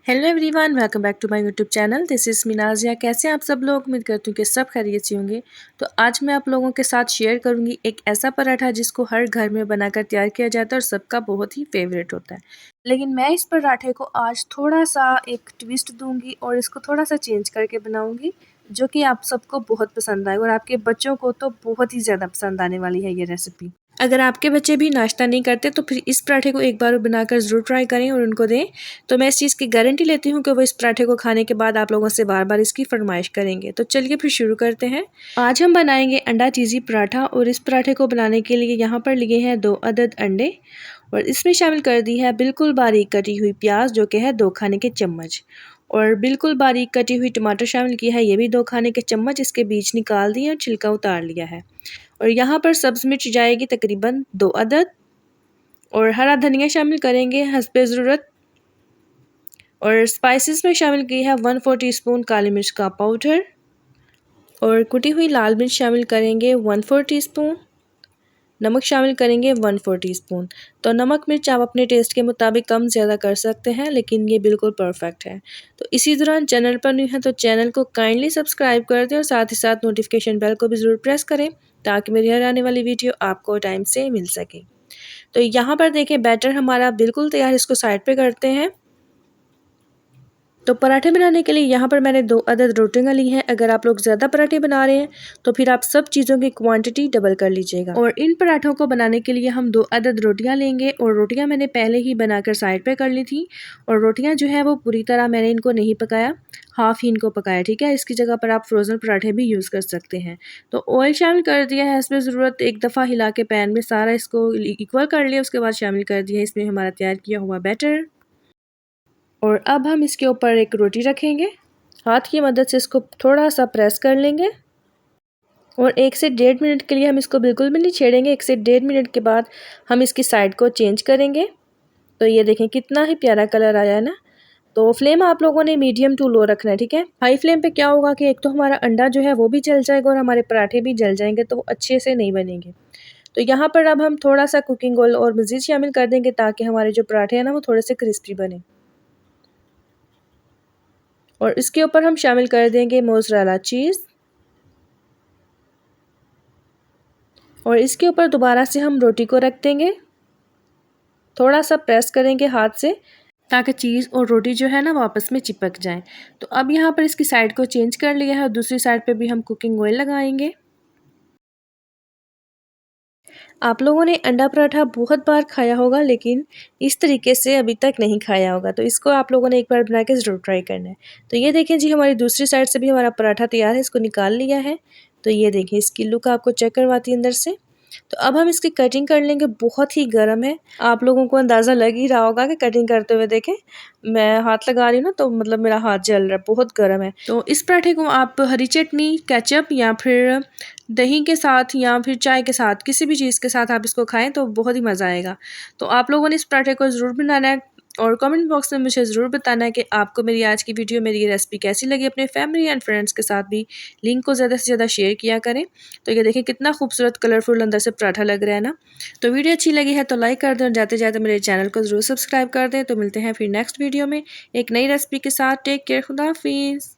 Hello everyone, welcome back to my YouTube channel. This is Minajiya. कैसे हैं आप सब लोग? उम्मीद करती हूँ कि सब खैरियत से होंगे। तो आज मैं आप लोगों के साथ शेयर करूँगी एक ऐसा पराठा जिसको हर घर में बनाकर तैयार किया जाता है और सबका बहुत ही फेवरेट होता है। लेकिन मैं इस पराठे को आज थोड़ा सा एक ट्विस्ट दूँगी और इसको थोड़ा सा चेंज करके बनाऊँगी, जो कि आप सबको बहुत पसंद आएगा और आपके बच्चों को तो बहुत ही ज़्यादा पसंद आने वाली है ये रेसिपी। अगर आपके बच्चे भी नाश्ता नहीं करते तो फिर इस पराठे को एक बार बनाकर ज़रूर ट्राई करें और उनको दें। तो मैं इस चीज़ की गारंटी लेती हूँ कि वो इस पराठे को खाने के बाद आप लोगों से बार-बार इसकी फरमाइश करेंगे। तो चलिए फिर शुरू करते हैं। आज हम बनाएंगे अंडा चीज़ी पराठा और इस पराठे को बनाने के लिए यहाँ पर लिए हैं 2 अदद अंडे और इसमें शामिल कर दी है बिल्कुल बारीक कटी हुई प्याज, जो कि है 2 खाने के चम्मच, और बिल्कुल बारीक कटी हुई टमाटर शामिल किया है, ये भी 2 खाने के चम्मच। इसके बीज निकाल दिए और छिलका उतार लिया है। और यहाँ पर सब्ज़ मिर्च जाएगी तकरीबन 2 अदद और हरा धनिया शामिल करेंगे हस्बे ज़रूरत। और स्पाइसेस में शामिल की है 1/4 टीस्पून काली मिर्च का पाउडर और कुटी हुई लाल मिर्च शामिल करेंगे 1/4 टीस्पून। नमक शामिल करेंगे 1/4 टीस्पून। तो नमक मिर्च आप अपने टेस्ट के मुताबिक कम ज़्यादा कर सकते हैं, लेकिन ये बिल्कुल परफेक्ट है। तो इसी दौरान चैनल पर न्यू है तो चैनल को काइंडली सब्सक्राइब कर दें और साथ ही साथ नोटिफिकेशन बेल को भी ज़रूर प्रेस करें ताकि मेरी हर आने वाली वीडियो आपको टाइम से मिल सके। तो यहाँ पर देखें बैटर हमारा बिल्कुल तैयार, इसको साइड पे करते हैं। तो पराठे बनाने के लिए यहाँ पर मैंने 2 अदद रोटियां ली हैं। अगर आप लोग ज़्यादा पराठे बना रहे हैं तो फिर आप सब चीज़ों की क्वांटिटी डबल कर लीजिएगा। और इन पराठों को बनाने के लिए हम 2 अदद रोटियां लेंगे और रोटियां मैंने पहले ही बनाकर साइड पे कर ली थी। और रोटियां जो है वो पूरी तरह मैंने इनको नहीं पकाया, हाफ़ ही इनको पकाया, ठीक है। इसकी जगह पर आप फ्रोज़न पराठे भी यूज़ कर सकते हैं। तो ऑयल शामिल कर दिया है इसमें ज़रूरत, एक दफ़ा हिला के पैन में सारा इसको इक्वल कर लिया। उसके बाद शामिल कर दिया है इसमें हमारा तैयार किया हुआ बैटर। और अब हम इसके ऊपर एक रोटी रखेंगे, हाथ की मदद से इसको थोड़ा सा प्रेस कर लेंगे और 1 से 1.5 मिनट के लिए हम इसको बिल्कुल भी नहीं छेड़ेंगे। 1 से 1.5 मिनट के बाद हम इसकी साइड को चेंज करेंगे। तो ये देखें कितना ही प्यारा कलर आया है ना। तो फ्लेम आप लोगों ने मीडियम टू लो रखना है, ठीक है। हाई फ्लेम पे क्या होगा कि एक तो हमारा अंडा जो है वो भी जल जाएगा और हमारे पराठे भी जल जाएंगे, तो वो अच्छे से नहीं बनेंगे। तो यहाँ पर अब हम थोड़ा सा कुकिंग ऑयल और मज़ीद शामिल कर देंगे ताकि हमारे जो पराठे हैं ना वो थोड़े से क्रिस्पी बने। और इसके ऊपर हम शामिल कर देंगे मोज़रेला चीज़ और इसके ऊपर दोबारा से हम रोटी को रख देंगे, थोड़ा सा प्रेस करेंगे हाथ से ताकि चीज़ और रोटी जो है ना वो आपस में चिपक जाए। तो अब यहाँ पर इसकी साइड को चेंज कर लिया है और दूसरी साइड पे भी हम कुकिंग ऑयल लगाएंगे। आप लोगों ने अंडा पराठा बहुत बार खाया होगा, लेकिन इस तरीके से अभी तक नहीं खाया होगा, तो इसको आप लोगों ने एक बार बना के ज़रूर ट्राई करना है। तो ये देखें जी, हमारी दूसरी साइड से भी हमारा पराठा तैयार है, इसको निकाल लिया है। तो ये देखें इसकी लुक आपको चेक करवाती है अंदर से। तो अब हम इसकी कटिंग कर लेंगे। बहुत ही गर्म है, आप लोगों को अंदाज़ा लग ही रहा होगा कि कटिंग करते हुए देखें मैं हाथ लगा रही हूँ ना, तो मतलब मेरा हाथ जल रहा है, बहुत गर्म है। तो इस पराठे को आप हरी चटनी, केचप या फिर दही के साथ या फिर चाय के साथ, किसी भी चीज़ के साथ आप इसको खाएं तो बहुत ही मज़ा आएगा। तो आप लोगों ने इस पराठे को ज़रूर बनाना है और कमेंट बॉक्स में मुझे ज़रूर बताना है कि आपको मेरी आज की वीडियो, मेरी ये रेसिपी कैसी लगी। अपने फैमिली एंड फ्रेंड्स के साथ भी लिंक को ज़्यादा से ज़्यादा शेयर किया करें। तो ये देखिए कितना खूबसूरत कलरफुल अंदर से पराठा लग रहा है ना। तो वीडियो अच्छी लगी है तो लाइक कर दें और जाते जाते मेरे चैनल को ज़रूर सब्सक्राइब कर दें। तो मिलते हैं फिर नेक्स्ट वीडियो में एक नई रेसिपी के साथ। टेक केयर, खुदा हाफिज़।